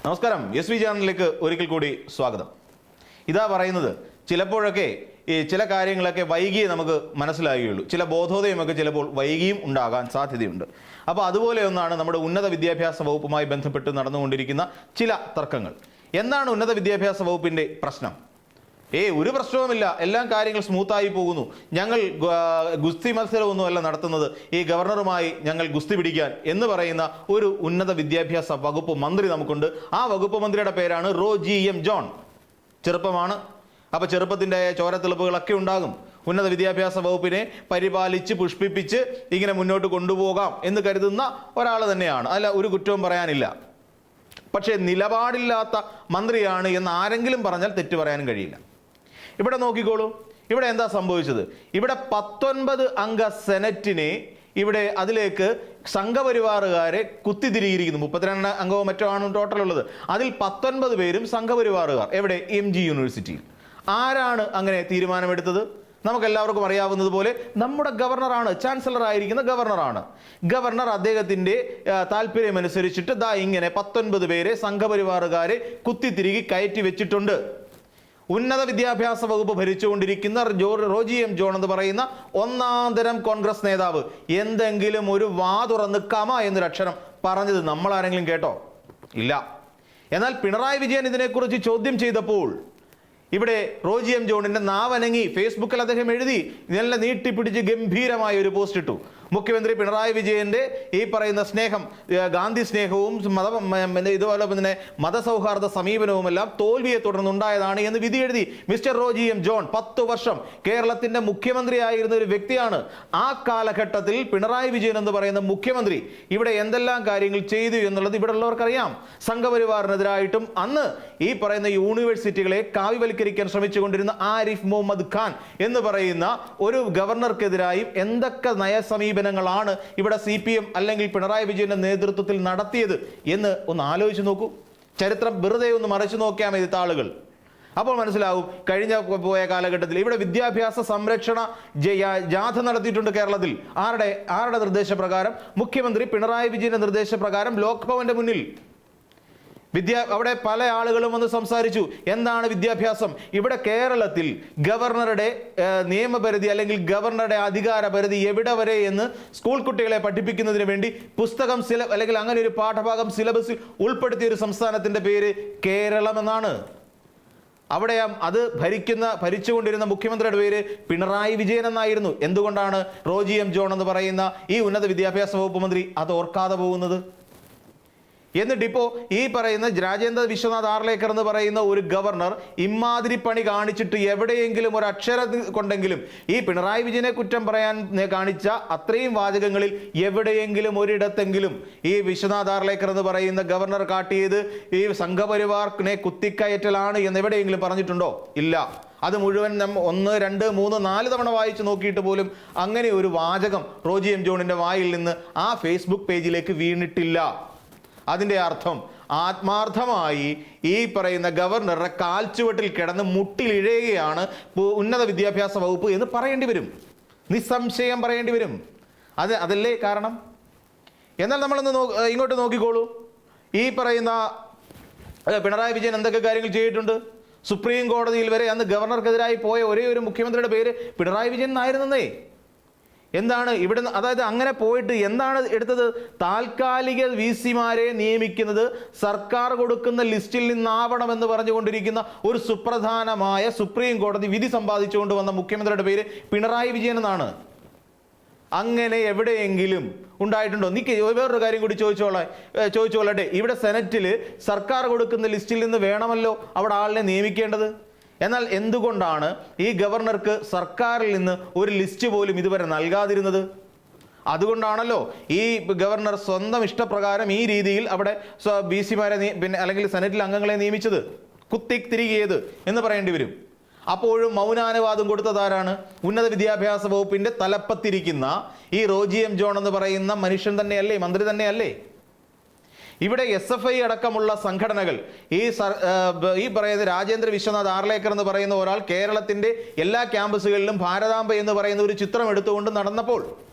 നമസ്കാരം. SV ചാനലിലേക്ക് ഒരിക്കൽ കൂടി സ്വാഗതം. ഇതാ പറയുന്നത്, ചിലപ്പോഴൊക്കെ ഈ ചില കാര്യങ്ങളൊക്കെ വൈകിയേ നമുക്ക് മനസ്സിലാകുകയുള്ളൂ. ചില ബോധോദയമൊക്കെ ചിലപ്പോൾ വൈകിയും ഉണ്ടാകാൻ സാധ്യതയുണ്ട്. അപ്പോൾ അതുപോലെ ഒന്നാണ് നമ്മുടെ ഉന്നത വിദ്യാഭ്യാസ വകുപ്പുമായി ബന്ധപ്പെട്ട് നടന്നുകൊണ്ടിരിക്കുന്ന ചില തർക്കങ്ങൾ. എന്താണ് ഉന്നത വിദ്യാഭ്യാസ വകുപ്പിൻ്റെ പ്രശ്നം? ഒരു പ്രശ്നവുമില്ല, എല്ലാം കാര്യങ്ങൾ സ്മൂത്തായി പോകുന്നു, ഞങ്ങൾ ഗുസ്തി മത്സരമൊന്നുമല്ല നടത്തുന്നത്, ഈ ഗവർണറുമായി ഞങ്ങൾ ഗുസ്തി പിടിക്കാൻ എന്ന് പറയുന്ന ഒരു ഉന്നത വിദ്യാഭ്യാസ വകുപ്പ് മന്ത്രി നമുക്കുണ്ട്. ആ വകുപ്പ് മന്ത്രിയുടെ പേരാണ് റോജി എം ജോൺ. ചെറുപ്പമാണ്, അപ്പോൾ ചെറുപ്പത്തിൻ്റെ ചോരത്തിളപ്പുകളൊക്കെ ഉണ്ടാകും. ഉന്നത വിദ്യാഭ്യാസ വകുപ്പിനെ പരിപാലിച്ച് പുഷ്പിപ്പിച്ച് ഇങ്ങനെ മുന്നോട്ട് കൊണ്ടുപോകാം എന്ന് കരുതുന്ന ഒരാൾ തന്നെയാണ്. അല്ല, ഒരു കുറ്റവും പറയാനില്ല. പക്ഷേ നിലപാടില്ലാത്ത മന്ത്രിയാണ് എന്ന് ആരെങ്കിലും പറഞ്ഞാൽ തെറ്റ് പറയാനും കഴിയില്ല. ഇവിടെ നോക്കിക്കോളൂ, ഇവിടെ എന്താ സംഭവിച്ചത്? ഇവിടെ 19 അംഗ സെനറ്റിനെ ഇവിടെ അതിലേക്ക് സംഘപരിവാറുകാരെ കുത്തിതിരിയിരിക്കുന്നു. 32 അംഗവും മറ്റോ ആണ് ടോട്ടൽ ഉള്ളത്. അതിൽ 19 പേരും സംഘപരിവാറുകാർ. എവിടെ? MG യൂണിവേഴ്സിറ്റിയിൽ. ആരാണ് അങ്ങനെ തീരുമാനമെടുത്തത്? നമുക്കെല്ലാവർക്കും അറിയാവുന്നതുപോലെ നമ്മുടെ ഗവർണറാണ്, ചാൻസലർ ആയിരിക്കുന്ന ഗവർണറാണ്. ഗവർണർ അദ്ദേഹത്തിൻ്റെ താല്പര്യമനുസരിച്ചിട്ട് ദാ ഇങ്ങനെ 19 പേരെ സംഘപരിവാറുകാരെ കുത്തിത്തിരികി കയറ്റി വെച്ചിട്ടുണ്ട്. ഉന്നത വിദ്യാഭ്യാസ വകുപ്പ് ഭരിച്ചുകൊണ്ടിരിക്കുന്ന റോജി എം ജോൺ എന്ന് പറയുന്ന ഒന്നാന്തരം കോൺഗ്രസ് നേതാവ് എന്തെങ്കിലും ഒരു വാ തുറന്ന് കമ എന്നൊരു അക്ഷരം പറഞ്ഞത് നമ്മൾ ആരെങ്കിലും കേട്ടോ? ഇല്ല. എന്നാൽ പിണറായി വിജയൻ ഇതിനെക്കുറിച്ച് ചോദ്യം ചെയ്തപ്പോൾ ഇവിടെ റോജി എം ജോണിന്റെ നാവനങ്ങി ഫേസ്ബുക്കിൽ അദ്ദേഹം എഴുതി, ഇതെല്ലാം നീട്ടിപ്പിടിച്ച് ഗംഭീരമായ ഒരു പോസ്റ്റ് ഇട്ടു. മുഖ്യമന്ത്രി പിണറായി വിജയന്റെ ഈ പറയുന്ന സ്നേഹം, ഗാന്ധി സ്നേഹവും ഇതുപോലെ തന്നെ മതസൗഹാർദ്ദ സമീപനവുമെല്ലാം തോൽവിയെ തുടർന്നുണ്ടായതാണ് എന്ന് വിധി എഴുതി. മിസ്റ്റർ റോജി എം ജോൺ 10 വർഷം കേരളത്തിന്റെ മുഖ്യമന്ത്രിയായിരുന്ന ഒരു വ്യക്തിയാണ്. ആ കാലഘട്ടത്തിൽ പിണറായി വിജയൻ എന്ന് പറയുന്ന മുഖ്യമന്ത്രി ഇവിടെ എന്തെല്ലാം കാര്യങ്ങൾ ചെയ്തു എന്നുള്ളത് ഇവിടെ ഉള്ളവർക്കറിയാം. സംഘപരിവാറിനെതിരായിട്ടും അന്ന് ഈ പറയുന്ന യൂണിവേഴ്സിറ്റികളെ കാവ്യവൽക്കരിക്കാൻ ശ്രമിച്ചുകൊണ്ടിരുന്ന ആരിഫ് മുഹമ്മദ് ഖാൻ എന്ന് പറയുന്ന ഒരു ഗവർണർക്കെതിരായും എന്തൊക്കെ നയസമീപനങ്ങളാണ് ഇവിടെ CPM അല്ലെങ്കിൽ പിണറായി വിജയന്റെ നേതൃത്വത്തിൽ നടത്തിയത് എന്ന് ഒന്ന് ആലോചിച്ച് നോക്കൂ. ചരിത്രം വെറുതെ ഒന്ന് മറിച്ചു നോക്കിയാൽ മതി ആളുകൾ. അപ്പോൾ മനസ്സിലാവും കഴിഞ്ഞ പോയ കാലഘട്ടത്തിൽ ഇവിടെ വിദ്യാഭ്യാസ സംരക്ഷണ ജാഥ നടത്തിയിട്ടുണ്ട് കേരളത്തിൽ. ആരുടെ നിർദ്ദേശപ്രകാരം? മുഖ്യമന്ത്രി പിണറായി വിജയന്റെ നിർദ്ദേശപ്രകാരം ലോക് ഭവന്റെ മുന്നിൽ അവിടെ പല ആളുകളും വന്ന് സംസാരിച്ചു. എന്താണ് വിദ്യാഭ്യാസം? ഇവിടെ കേരളത്തിൽ ഗവർണറുടെ നിയമപരിധി അല്ലെങ്കിൽ ഗവർണറുടെ അധികാര പരിധി എവിടെ വരെ എന്ന് സ്കൂൾ കുട്ടികളെ പഠിപ്പിക്കുന്നതിന് വേണ്ടി പുസ്തകം അല്ലെങ്കിൽ അങ്ങനെ ഒരു പാഠഭാഗം സിലബസിൽ ഉൾപ്പെടുത്തിയ ഒരു സംസ്ഥാനത്തിന്റെ പേര് കേരളം എന്നാണ്. അവിടെ അത് ഭരിച്ചുകൊണ്ടിരുന്ന മുഖ്യമന്ത്രിയുടെ പേര് പിണറായി വിജയൻ എന്നായിരുന്നു. എന്തുകൊണ്ടാണ് റോജി എം ജോൺ എന്ന് പറയുന്ന ഈ ഉന്നത വിദ്യാഭ്യാസ വകുപ്പ് മന്ത്രി അത് ഓർക്കാതെ പോകുന്നത്? എന്നിട്ടിപ്പോ ഈ പറയുന്ന രാജേന്ദ്ര വിശ്വനാഥ് ആർലേക്കർ എന്ന് പറയുന്ന ഒരു ഗവർണർ ഇമാതിരി പണി കാണിച്ചിട്ട് എവിടെയെങ്കിലും ഒരു അക്ഷരം കൊണ്ടെങ്കിലും ഈ പിണറായി വിജയനെ കുറ്റം പറയാൻ കാണിച്ച അത്രയും വാചകങ്ങളിൽ എവിടെയെങ്കിലും ഒരിടത്തെങ്കിലും ഈ വിശ്വനാഥ് ആർലേക്കർ എന്ന് പറയുന്ന ഗവർണർ കാട്ടിയത് ഈ സംഘപരിവാറിനെ കുത്തിക്കയറ്റലാണ് എന്ന് എവിടെയെങ്കിലും പറഞ്ഞിട്ടുണ്ടോ? ഇല്ല. അത് മുഴുവൻ 1, 2, 3, 4 തവണ വായിച്ചു നോക്കിയിട്ട് പോലും അങ്ങനെ ഒരു വാചകം റോജി എം ജോണിന്റെ വായിൽ നിന്ന് ആ ഫേസ്ബുക്ക് പേജിലേക്ക് വീണിട്ടില്ല. അതിൻ്റെ അർത്ഥം ആത്മാർത്ഥമായി ഈ പറയുന്ന ഗവർണറുടെ കാൽച്ചുവട്ടിൽ കിടന്ന് മുട്ടിലിഴയുകയാണ് ഉന്നത വിദ്യാഭ്യാസ വകുപ്പ് എന്ന് പറയേണ്ടി വരും, നിസ്സംശയം പറയേണ്ടി വരും. അതല്ലേ കാരണം? എന്നാൽ നമ്മളൊന്ന് ഇങ്ങോട്ട് നോക്കിക്കോളൂ. ഈ പറയുന്ന പിണറായി വിജയൻ എന്തൊക്കെ കാര്യങ്ങൾ ചെയ്തിട്ടുണ്ട്? സുപ്രീം കോടതിയിൽ വരെ അന്ന് ഗവർണർക്കെതിരായി പോയ ഒരേ ഒരു മുഖ്യമന്ത്രിയുടെ പേര് പിണറായി വിജയൻ എന്നായിരുന്നേ. എന്താണ് ഇവിടെ? അതായത് അങ്ങനെ പോയിട്ട് എന്താണ് എടുത്തത്? താൽക്കാലിക VC-മാരെ നിയമിക്കുന്നത് സർക്കാർ കൊടുക്കുന്ന ലിസ്റ്റിൽ നിന്നാവണമെന്ന് പറഞ്ഞുകൊണ്ടിരിക്കുന്ന ഒരു സുപ്രധാനമായ സുപ്രീം കോടതി വിധി സമ്പാദിച്ചുകൊണ്ട് വന്ന മുഖ്യമന്ത്രിയുടെ പേര് പിണറായി വിജയൻ എന്നാണ്. അങ്ങനെ എവിടെയെങ്കിലും ഉണ്ടായിട്ടുണ്ടോ? വേറൊരു കാര്യം കൂടി ചോദിച്ചോളട്ടെ. ഇവിടെ സെനറ്റിൽ സർക്കാർ കൊടുക്കുന്ന ലിസ്റ്റിൽ നിന്ന് വേണമല്ലോ അവിടെ ആളിനെ നിയമിക്കേണ്ടത്. എന്നാൽ എന്തുകൊണ്ടാണ് ഈ ഗവർണർക്ക് സർക്കാരിൽ നിന്ന് ഒരു ലിസ്റ്റ് പോലും ഇതുവരെ നൽകാതിരുന്നത്? അതുകൊണ്ടാണല്ലോ ഈ ഗവർണർ സ്വന്തം ഇഷ്ടപ്രകാരം ഈ രീതിയിൽ അവിടെ VC-മാരെ അല്ലെങ്കിൽ സെനറ്റിൽ അംഗങ്ങളെ നിയമിച്ചത്, കുത്തിത്തിരികിയത് എന്ന് പറയേണ്ടി വരും. അപ്പോഴും മൗനാനുവാദം കൊടുത്തതാരാണ്? ഉന്നത വിദ്യാഭ്യാസ വകുപ്പിന്റെ തലപ്പത്തിരിക്കുന്ന ഈ റോജി എം ജോൺ എന്ന് പറയുന്ന മനുഷ്യൻ തന്നെയല്ലേ, മന്ത്രി തന്നെയല്ലേ? ഇവിടെ SFI അടക്കമുള്ള സംഘടനകൾ ഈ പറയുന്ന രാജേന്ദ്ര വിശ്വനാഥ് ആർലേക്കർ എന്ന് പറയുന്ന ഒരാൾ കേരളത്തിന്റെ എല്ലാ ക്യാമ്പസുകളിലും ഭാരതാംബ എന്ന് പറയുന്ന ഒരു ചിത്രം എടുത്തുകൊണ്ട് നടന്നപ്പോൾ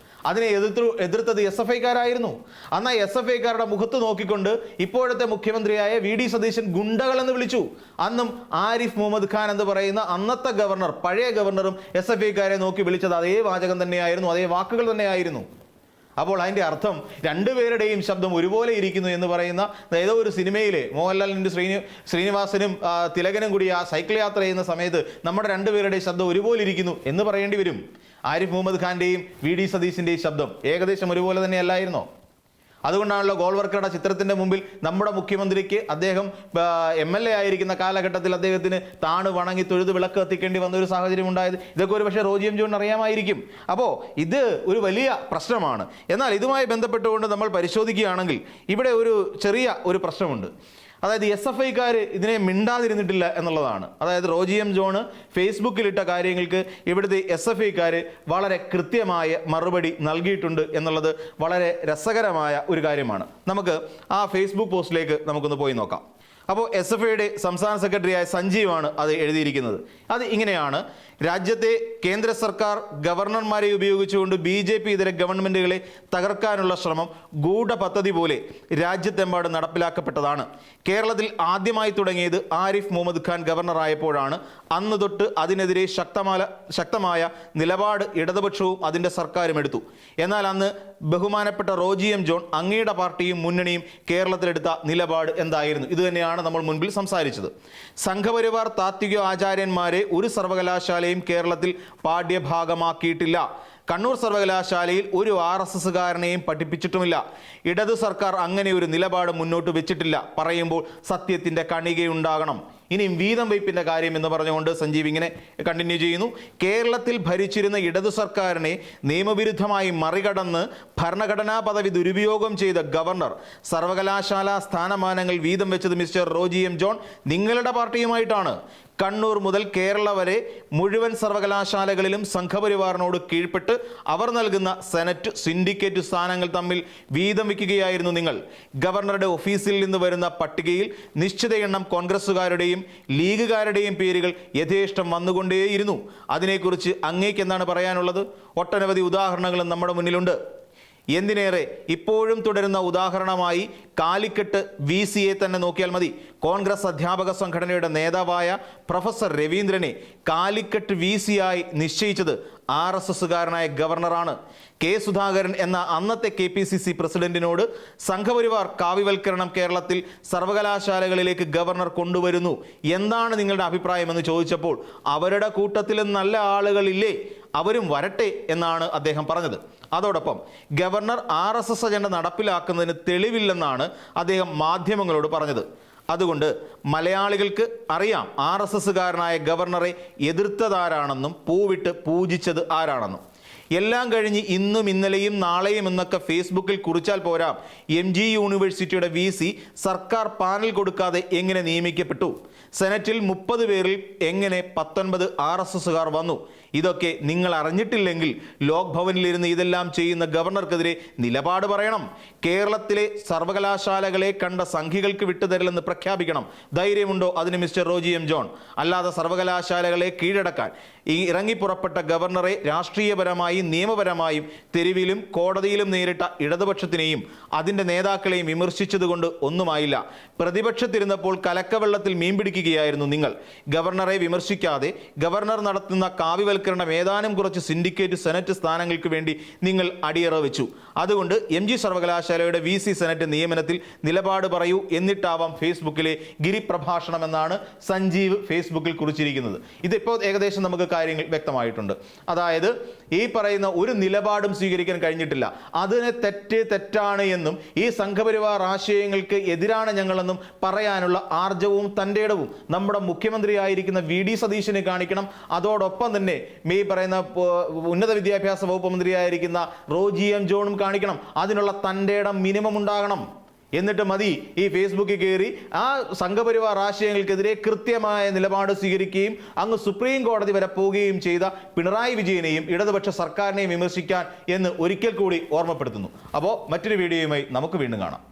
അതിനെ എതിർത്തത് SFIക്കാരായിരുന്നു. അന്ന് SFIക്കാരുടെ മുഖത്ത് നോക്കിക്കൊണ്ട് ഇപ്പോഴത്തെ മുഖ്യമന്ത്രിയായ VD സതീശൻ ഗുണ്ടകൾ എന്ന് വിളിച്ചു. അന്നും ആരിഫ് മുഹമ്മദ് ഖാൻ എന്ന് പറയുന്ന അന്നത്തെ ഗവർണർ, പഴയ ഗവർണറും SFIക്കാരെ നോക്കി വിളിച്ചത് അതേ വാചകം തന്നെയായിരുന്നു, അതേ വാക്കുകൾ തന്നെയായിരുന്നു. അപ്പോൾ അതിൻ്റെ അർത്ഥം രണ്ടുപേരുടെയും ശബ്ദം ഒരുപോലെ ഇരിക്കുന്നു എന്ന് പറയുന്ന ഏതോ ഒരു സിനിമയിലെ മോഹൻലാലിൻ്റെ ശ്രീനിവാസനും തിലകനും കൂടി ആ സൈക്കിൾ യാത്ര ചെയ്യുന്ന സമയത്ത് നമ്മുടെ രണ്ടുപേരുടെയും ശബ്ദം ഒരുപോലെ ഇരിക്കുന്നു എന്ന് പറയേണ്ടി വരും. ആരിഫ് മുഹമ്മദ് ഖാന്റെയും VD സതീശിൻ്റെയും ശബ്ദം ഏകദേശം ഒരുപോലെ തന്നെയല്ലായിരുന്നോ? അതുകൊണ്ടാണല്ലോ ഗോൾവർക്കറുടെ ചിത്രത്തിന്റെ മുമ്പിൽ നമ്മുടെ മുഖ്യമന്ത്രിക്ക് അദ്ദേഹം MLA ആയിരിക്കുന്ന കാലഘട്ടത്തിൽ അദ്ദേഹത്തിന് താണ് വണങ്ങി തൊഴുത് വിളക്ക് കത്തിക്കേണ്ടി വന്ന ഒരു സാഹചര്യം ഉണ്ടായത്. ഇതൊക്കെ ഒരു പക്ഷേ റോജി ജോണിന് അറിയാമായിരിക്കും. അപ്പോൾ ഇത് ഒരു വലിയ പ്രശ്നമാണ്. എന്നാൽ ഇതുമായി ബന്ധപ്പെട്ടുകൊണ്ട് നമ്മൾ പരിശോധിക്കുകയാണെങ്കിൽ ഇവിടെ ഒരു ചെറിയ ഒരു പ്രശ്നമുണ്ട്. അതായത് SFIക്കാർ ഇതിനെ മിണ്ടാതിരുന്നിട്ടില്ല എന്നുള്ളതാണ്. അതായത് റോജി ജോൺ ഫേസ്ബുക്കിലിട്ട കാര്യങ്ങൾക്ക് ഇവിടുത്തെ SFIക്കാർ വളരെ കൃത്യമായ മറുപടി നൽകിയിട്ടുണ്ട് എന്നുള്ളത് വളരെ രസകരമായ ഒരു കാര്യമാണ്. നമുക്ക് ആ ഫേസ്ബുക്ക് പോസ്റ്റിലേക്ക് നമുക്കൊന്ന് പോയി നോക്കാം. അപ്പോൾ SFIയുടെ സംസ്ഥാന സെക്രട്ടറിയായ സഞ്ജീവാണ് അത് എഴുതിയിരിക്കുന്നത്. അത് ഇങ്ങനെയാണ്: രാജ്യത്തെ കേന്ദ്ര സർക്കാർ ഗവർണർമാരെ ഉപയോഗിച്ചുകൊണ്ട് BJP ഇതര ഗവൺമെൻറ്റുകളെ തകർക്കാനുള്ള ശ്രമം ഗൂഢപദ്ധതി പോലെ രാജ്യത്തെമ്പാടും നടപ്പിലാക്കപ്പെട്ടതാണ്. കേരളത്തിൽ ആദ്യമായി തുടങ്ങിയത് ആരിഫ് മുഹമ്മദ് ഖാൻ ഗവർണറായപ്പോഴാണ്. അന്ന് തൊട്ട് അതിനെതിരെ ശക്തമായ നിലപാട് ഇടതുപക്ഷവും അതിൻ്റെ സർക്കാരും എടുത്തു. എന്നാൽ അന്ന് ബഹുമാനപ്പെട്ട റോജി ജോൺ, അങ്ങയുടെ പാർട്ടിയും മുന്നണിയും കേരളത്തിലെടുത്ത നിലപാട് എന്തായിരുന്നു? ഇതുതന്നെയാണ് നമ്മൾ മുൻപിൽ സംസാരിച്ചത്. സംഘപരിവാർ താത്വിക ആചാര്യന്മാരെ ഒരു സർവകലാശാലയും കേരളത്തിൽ പാഠ്യഭാഗമാക്കിയിട്ടില്ല. കണ്ണൂർ സർവകലാശാലയിൽ ഒരു RSSകാരനെയും പഠിപ്പിച്ചിട്ടുമില്ല. ഇടതു സർക്കാർ അങ്ങനെ ഒരു നിലപാട് മുന്നോട്ട് വെച്ചിട്ടില്ല. പറയുമ്പോൾ സത്യത്തിന്റെ കണികയുണ്ടാകണം. ഇനിയും വീതം വയ്പ്പിന്റെ കാര്യം എന്ന് പറഞ്ഞുകൊണ്ട് സഞ്ജീവ് ഇങ്ങനെ കണ്ടിന്യൂ ചെയ്യുന്നു: കേരളത്തിൽ ഭരിച്ചിരുന്ന ഇടതു സർക്കാരിനെ നിയമവിരുദ്ധമായി മറികടന്ന് ഭരണഘടനാ പദവി ദുരുപയോഗം ചെയ്ത ഗവർണർ സർവകലാശാല സ്ഥാനമാനങ്ങൾ വീതം വെച്ചത് മിസ്റ്റർ റോജി ജോൺ നിങ്ങളുടെ പാർട്ടിയുമായിട്ടാണ്. കണ്ണൂർ മുതൽ കേരള വരെ മുഴുവൻ സർവകലാശാലകളിലും സംഘപരിവാറിനോട് കീഴ്പ്പെട്ട് അവർ നൽകുന്ന സെനറ്റ്, സിൻഡിക്കേറ്റ് സ്ഥാനങ്ങൾ തമ്മിൽ വീതം വയ്ക്കുകയായിരുന്നു നിങ്ങൾ. ഗവർണറുടെ ഓഫീസിൽ നിന്ന് വരുന്ന പട്ടികയിൽ നിശ്ചിത എണ്ണം കോൺഗ്രസുകാരുടെയും ലീഗുകാരുടെയും പേരുകൾ യഥേഷ്ടം വന്നുകൊണ്ടേയിരുന്നു. അതിനെക്കുറിച്ച് അങ്ങേക്ക് എന്താണ് പറയാനുള്ളത്? ഒട്ടനവധി ഉദാഹരണങ്ങളും നമ്മുടെ മുന്നിലുണ്ട്. എന്തിനേറെ ഇപ്പോഴും തുടരുന്ന ഉദാഹരണമായി കാലിക്കറ്റ് VCയെ തന്നെ നോക്കിയാൽ മതി. കോൺഗ്രസ് അധ്യാപക സംഘടനയുടെ നേതാവായ പ്രൊഫസർ രവീന്ദ്രനെ കാലിക്കറ്റ് VCയായി നിശ്ചയിച്ചത് RSSകാരനായ ഗവർണറാണ്. സുധാകരൻ എന്ന അന്നത്തെ KPCC പ്രസിഡന്റിനോട് സംഘപരിവാർ കാവ്യവൽക്കരണം കേരളത്തിൽ സർവകലാശാലകളിലേക്ക് ഗവർണർ കൊണ്ടുവരുന്നു, എന്താണ് നിങ്ങളുടെ അഭിപ്രായമെന്ന് ചോദിച്ചപ്പോൾ അവരുടെ കൂട്ടത്തിലും നല്ല ആളുകളില്ലേ, അവരും വരട്ടെ എന്നാണ് അദ്ദേഹം പറഞ്ഞത്. അതോടൊപ്പം ഗവർണർ RSS അജണ്ട നടപ്പിലാക്കുന്നതിന് തെളിവില്ലെന്നാണ് അദ്ദേഹം മാധ്യമങ്ങളോട് പറഞ്ഞത്. അതുകൊണ്ട് മലയാളികൾക്ക് അറിയാം RSSകാരനായ ഗവർണറെ എതിർത്തതാരാണെന്നും പൂവിട്ട് പൂജിച്ചത് ആരാണെന്നും. എല്ലാം കഴിഞ്ഞ് ഇന്നും ഇന്നലെയും നാളെയും എന്നൊക്കെ ഫേസ്ബുക്കിൽ കുറിച്ചാൽ പോരാ, MG യൂണിവേഴ്സിറ്റിയുടെ VC സർക്കാർ പാനൽ കൊടുക്കാതെ എങ്ങനെ നിയമിക്കപ്പെട്ടു? സെനറ്റിൽ 30 പേരിൽ എങ്ങനെ 19 RSSകാർ വന്നു? ഇതൊക്കെ നിങ്ങൾ അറിഞ്ഞിട്ടില്ലെങ്കിൽ ലോക് ഭവനിലിരുന്ന് ഇതെല്ലാം ചെയ്യുന്ന ഗവർണർക്കെതിരെ നിലപാട് പറയണം. കേരളത്തിലെ സർവകലാശാലകളെ കണ്ട സംഘികൾക്ക് വിട്ടുതരില്ലെന്ന് പ്രഖ്യാപിക്കണം. ധൈര്യമുണ്ടോ അതിന് മിസ്റ്റർ റോജി ജോൺ? അല്ലാതെ സർവകലാശാലകളെ കീഴടക്കാൻ ഈ ഇറങ്ങിപ്പുറപ്പെട്ട ഗവർണറെ രാഷ്ട്രീയപരമായും നിയമപരമായും തെരുവിലും കോടതിയിലും നേരിട്ട ഇടതുപക്ഷത്തിനെയും അതിൻ്റെ നേതാക്കളെയും വിമർശിച്ചതുകൊണ്ട് ഒന്നുമായില്ല. പ്രതിപക്ഷത്തിരുന്നപ്പോൾ കലക്കവെള്ളത്തിൽ മീൻ പിടിക്കുകയായിരുന്നു നിങ്ങൾ. ഗവർണറെ വിമർശിക്കാതെ ഗവർണർ നടത്തുന്ന കാവ്യവൽക്കരണം ഏതാനും കുറച്ച് സിൻഡിക്കേറ്റ് സെനറ്റ് സ്ഥാനങ്ങൾക്ക് വേണ്ടി നിങ്ങൾ അടിയറ വെച്ചു. അതുകൊണ്ട് MG സർവകലാശാലയുടെ VC സെനറ്റ് നിയമനത്തിൽ നിലപാട് പറയൂ, എന്നിട്ടാവാം ഫേസ്ബുക്കിലെ ഗിരിപ്രഭാഷണം എന്നാണ് സഞ്ജീവ് ഫേസ്ബുക്കിൽ കുറിച്ചിരിക്കുന്നത്. ഇതിപ്പോൾ ഏകദേശം നമുക്ക് കാര്യങ്ങൾ വ്യക്തമായിട്ടുണ്ട്. അതായത് ഈ പറയുന്ന ഒരു നിലപാടും സ്വീകരിക്കാൻ കഴിഞ്ഞിട്ടില്ല. അതിനെ തെറ്റാണ് എന്നും ഈ സംഘപരിവാർ ആശയങ്ങൾക്ക് എതിരാണ് ഞങ്ങളെന്നും പറയാനുള്ള ആർജവും തൻ്റെ ഇടവും നമ്മുടെ മുഖ്യമന്ത്രിയായിരിക്കുന്ന VD സതീശന് കാണിക്കണം. അതോടൊപ്പം തന്നെ ഈ പറയുന്ന ഉന്നത വിദ്യാഭ്യാസ വകുപ്പ് മന്ത്രിയായിരിക്കുന്ന റോജി ജോണും കാണിക്കണം. അതിനുള്ള തൻ്റെ ഇടം മിനിമം ഉണ്ടാകണം. എന്നിട്ട് മതി ഈ ഫേസ്ബുക്കിൽ കയറി ആ സംഘപരിവാർ ആശയങ്ങൾക്കെതിരെ കൃത്യമായ നിലപാട് സ്വീകരിക്കുകയും അങ്ങ് സുപ്രീം കോടതി വരെ പോവുകയും ചെയ്ത പിണറായി വിജയനെയും ഇടതുപക്ഷ സർക്കാരിനെയും വിമർശിക്കാൻ എന്ന് ഒരിക്കൽ കൂടി ഓർമ്മപ്പെടുത്തുന്നു. അപ്പോൾ മറ്റൊരു വീഡിയോയുമായി നമുക്ക് വീണ്ടും കാണാം.